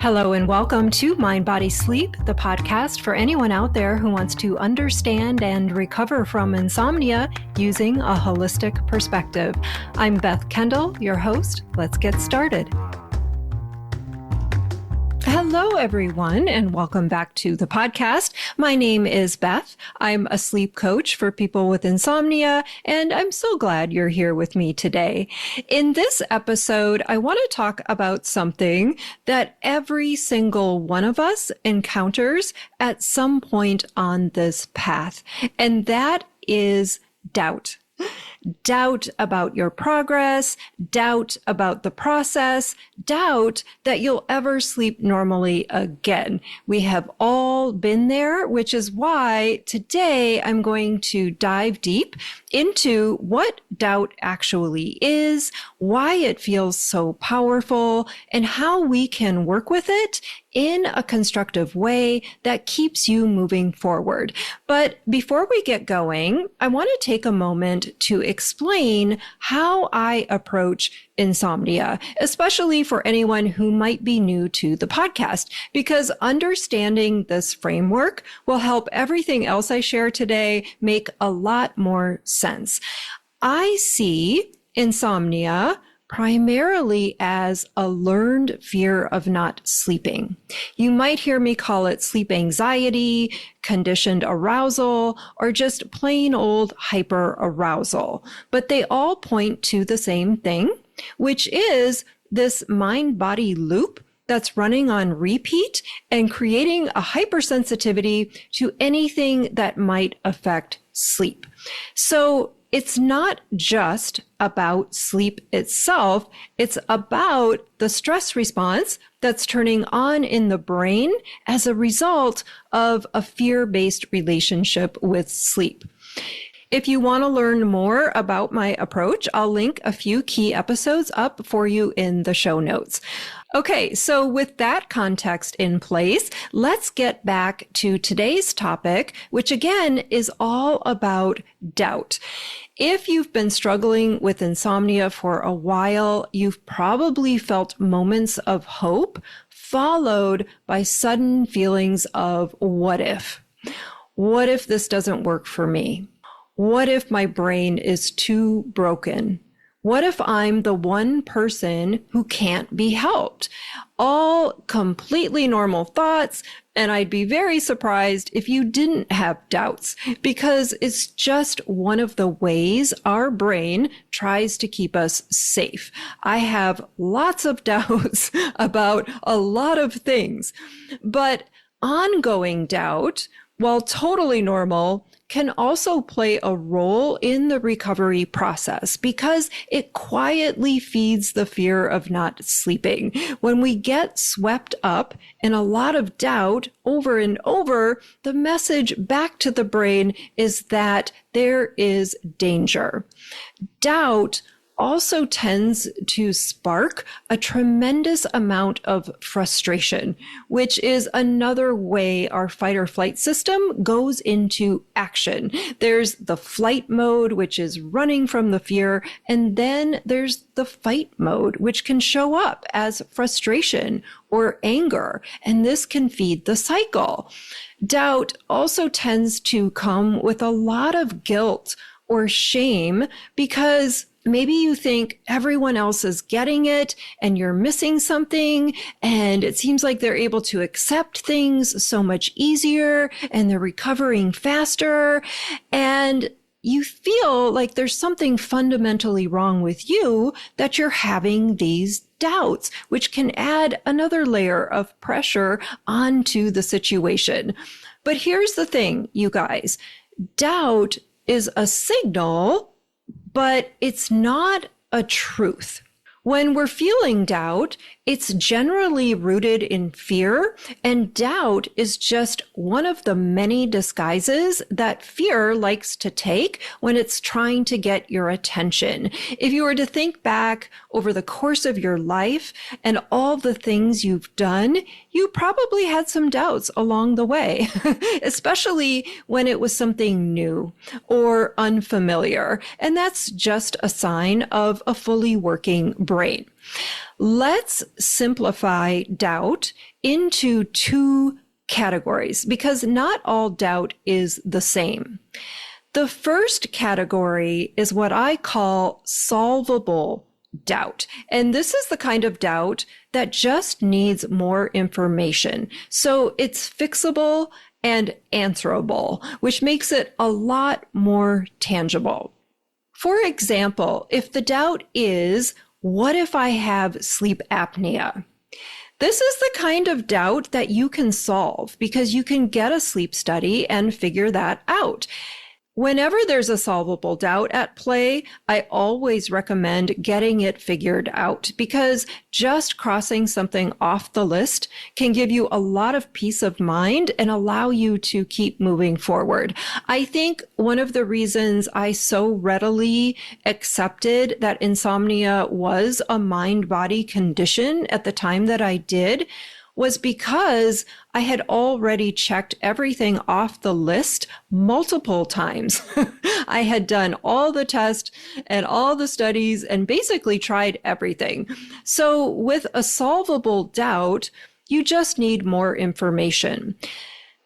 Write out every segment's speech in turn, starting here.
Hello and welcome to Mind, Body, Sleep, the podcast for anyone out there who wants to understand and recover from insomnia using a holistic perspective. I'm Beth Kendall, your host. Let's get started. Hello, everyone, and welcome back to the podcast. My name is Beth. I'm a sleep coach for people with insomnia, and I'm so glad you're here with me today. In this episode, I want to talk about something that every single one of us encounters at some point on this path, and that is doubt. Doubt about your progress, doubt about the process, doubt that you'll ever sleep normally again. We have all been there, which is why today I'm going to dive deep into what doubt actually is, why it feels so powerful, and how we can work with it in a constructive way that keeps you moving forward. But before we get going, I want to take a moment to explain how I approach insomnia, especially for anyone who might be new to the podcast, because understanding this framework will help everything else I share today make a lot more sense. I see insomnia primarily as a learned fear of not sleeping. You might hear me call it sleep anxiety, conditioned arousal, or just plain old hyperarousal. But they all point to the same thing, which is this mind-body loop that's running on repeat and creating a hypersensitivity to anything that might affect sleep. So it's not just about sleep itself. It's about the stress response that's turning on in the brain as a result of a fear-based relationship with sleep. If you want to learn more about my approach, I'll link a few key episodes up for you in the show notes. Okay, so with that context in place, let's get back to today's topic, which again is all about doubt. If you've been struggling with insomnia for a while, you've probably felt moments of hope followed by sudden feelings of what if? What if this doesn't work for me? What if my brain is too broken? What if I'm the one person who can't be helped? All completely normal thoughts, and I'd be very surprised if you didn't have doubts, because it's just one of the ways our brain tries to keep us safe. I have lots of doubts about a lot of things, but ongoing doubt, while totally normal, can also play a role in the recovery process because it quietly feeds the fear of not sleeping. When we get swept up in a lot of doubt over and over, the message back to the brain is that there is danger. Doubt also tends to spark a tremendous amount of frustration, which is another way our fight or flight system goes into action. There's the flight mode, which is running from the fear, and then there's the fight mode, which can show up as frustration or anger, and this can feed the cycle. Doubt also tends to come with a lot of guilt or shame because maybe you think everyone else is getting it and you're missing something, and it seems like they're able to accept things so much easier and they're recovering faster. And you feel like there's something fundamentally wrong with you that you're having these doubts, which can add another layer of pressure onto the situation. But here's the thing, you guys, doubt is a signal, but it's not a truth. When we're feeling doubt, it's generally rooted in fear, and doubt is just one of the many disguises that fear likes to take when it's trying to get your attention. If you were to think back over the course of your life and all the things you've done, you probably had some doubts along the way, especially when it was something new or unfamiliar. And that's just a sign of a fully working brain. brain. Let's simplify doubt into two categories because not all doubt is the same. The first category is what I call solvable doubt. And this is the kind of doubt that just needs more information. So it's fixable and answerable, which makes it a lot more tangible. For example, if the doubt is, what if I have sleep apnea? This is the kind of doubt that you can solve because you can get a sleep study and figure that out. Whenever there's a solvable doubt at play, I always recommend getting it figured out because just crossing something off the list can give you a lot of peace of mind and allow you to keep moving forward. I think one of the reasons I so readily accepted that insomnia was a mind-body condition at the time that I did was because I had already checked everything off the list multiple times. I had done all the tests and all the studies and basically tried everything. So with a solvable doubt, you just need more information.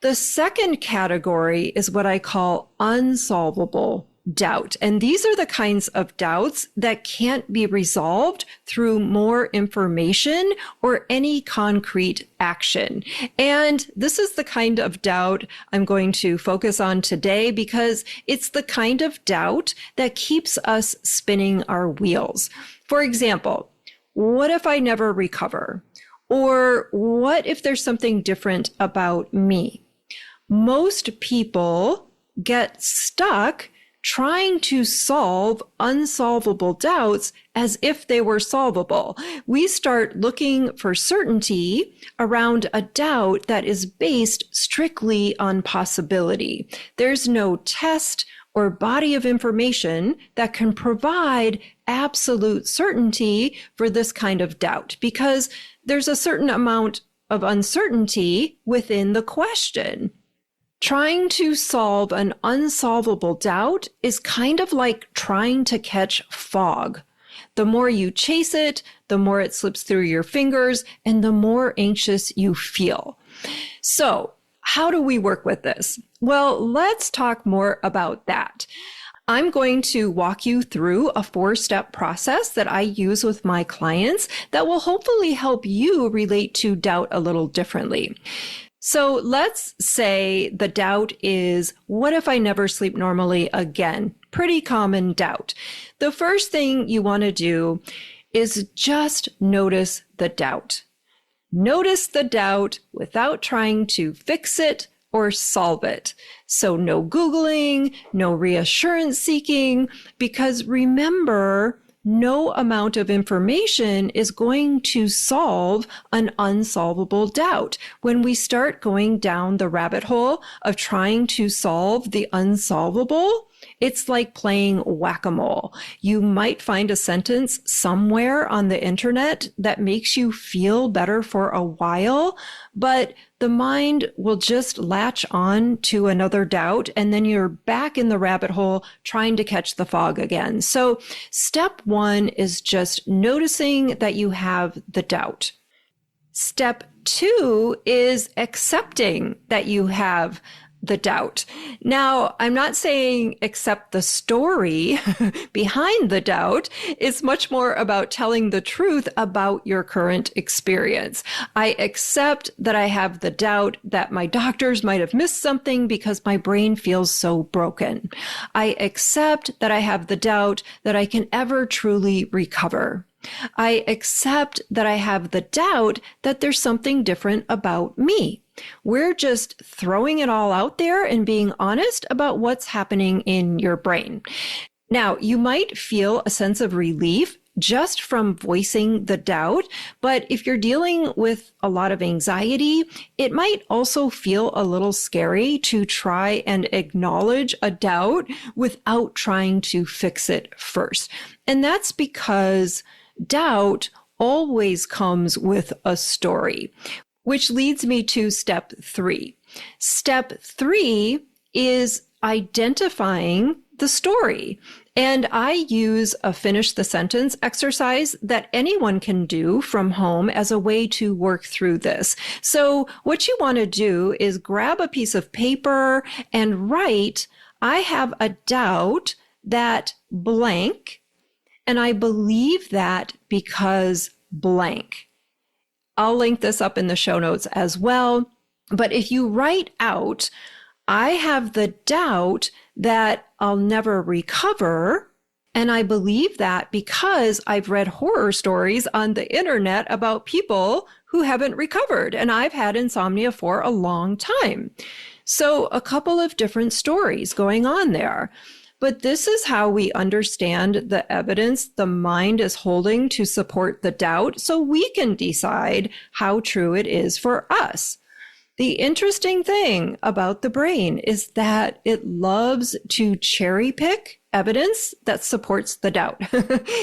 The second category is what I call unsolvable doubt. And these are the kinds of doubts that can't be resolved through more information or any concrete action. And this is the kind of doubt I'm going to focus on today because it's the kind of doubt that keeps us spinning our wheels. For example, what if I never recover? Or what if there's something different about me? Most people get stuck trying to solve unsolvable doubts as if they were solvable. We start looking for certainty around a doubt that is based strictly on possibility. There's no test or body of information that can provide absolute certainty for this kind of doubt because there's a certain amount of uncertainty within the question. Trying to solve an unsolvable doubt is kind of like trying to catch fog. The more you chase it, the more it slips through your fingers, and the more anxious you feel. So, how do we work with this? Well, let's talk more about that. I'm going to walk you through a 4-step process that I use with my clients that will hopefully help you relate to doubt a little differently. So let's say the doubt is, what if I never sleep normally again? Pretty common doubt. The first thing you want to do is just notice the doubt. Notice the doubt without trying to fix it or solve it. So no Googling, no reassurance seeking, because remember, no amount of information is going to solve an unsolvable doubt. When we start going down the rabbit hole of trying to solve the unsolvable, it's like playing whack-a-mole. You might find a sentence somewhere on the internet that makes you feel better for a while, but the mind will just latch on to another doubt, and then you're back in the rabbit hole trying to catch the fog again. So step 1 is just noticing that you have the doubt. Step 2 is accepting that you have the doubt. Now, I'm not saying accept the story behind the doubt. It's much more about telling the truth about your current experience. I accept that I have the doubt that my doctors might have missed something because my brain feels so broken. I accept that I have the doubt that I can ever truly recover. I accept that I have the doubt that there's something different about me. We're just throwing it all out there and being honest about what's happening in your brain. Now, you might feel a sense of relief just from voicing the doubt, but if you're dealing with a lot of anxiety, it might also feel a little scary to try and acknowledge a doubt without trying to fix it first. And that's because doubt always comes with a story, which leads me to step 3. Step 3 is identifying the story. And I use a finish the sentence exercise that anyone can do from home as a way to work through this. So what you want to do is grab a piece of paper and write, I have a doubt that blank, and I believe that because blank. I'll link this up in the show notes as well. But if you write out, I have the doubt that I'll never recover, and I believe that because I've read horror stories on the internet about people who haven't recovered, and I've had insomnia for a long time. So a couple of different stories going on there. But this is how we understand the evidence the mind is holding to support the doubt, so we can decide how true it is for us. The interesting thing about the brain is that it loves to cherry pick evidence that supports the doubt.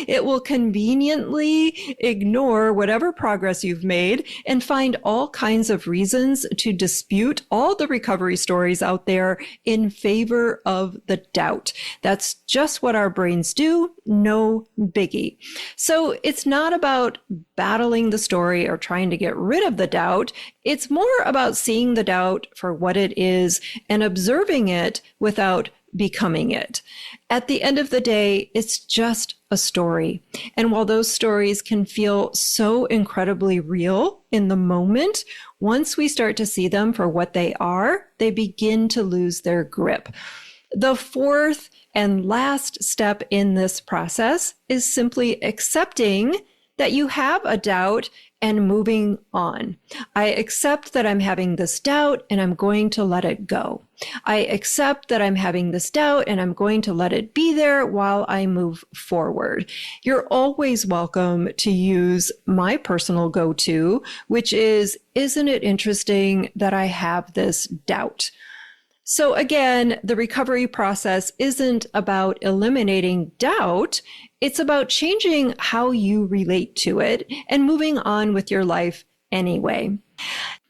It will conveniently ignore whatever progress you've made and find all kinds of reasons to dispute all the recovery stories out there in favor of the doubt. That's just what our brains do. No biggie. So it's not about battling the story or trying to get rid of the doubt. It's more about seeing the doubt for what it is and observing it without becoming it. At the end of the day, it's just a story. And while those stories can feel so incredibly real in the moment, once we start to see them for what they are, they begin to lose their grip. The fourth and last step in this process is simply accepting that you have a doubt and moving on. I accept that I'm having this doubt and I'm going to let it go. I accept that I'm having this doubt and I'm going to let it be there while I move forward. You're always welcome to use my personal go-to, which is, isn't it interesting that I have this doubt? So again, the recovery process isn't about eliminating doubt. It's about changing how you relate to it and moving on with your life anyway.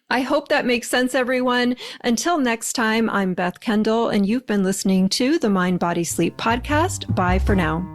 I hope that makes sense, everyone. Until next time, I'm Beth Kendall, and you've been listening to the Mind, Body, Sleep podcast. Bye for now.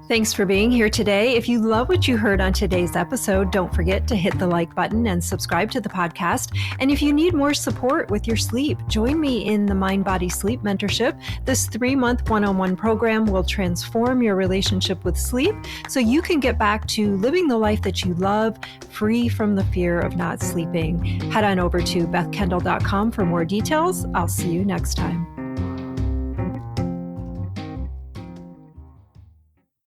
Thanks for being here today. If you love what you heard on today's episode, don't forget to hit the like button and subscribe to the podcast. And if you need more support with your sleep, join me in the Mind, Body, Sleep Mentorship. This 3-month one-on-one program will transform your relationship with sleep so you can get back to living the life that you love, free from the fear of not sleeping. Head on over to bethkendall.com for more details. I'll see you next time.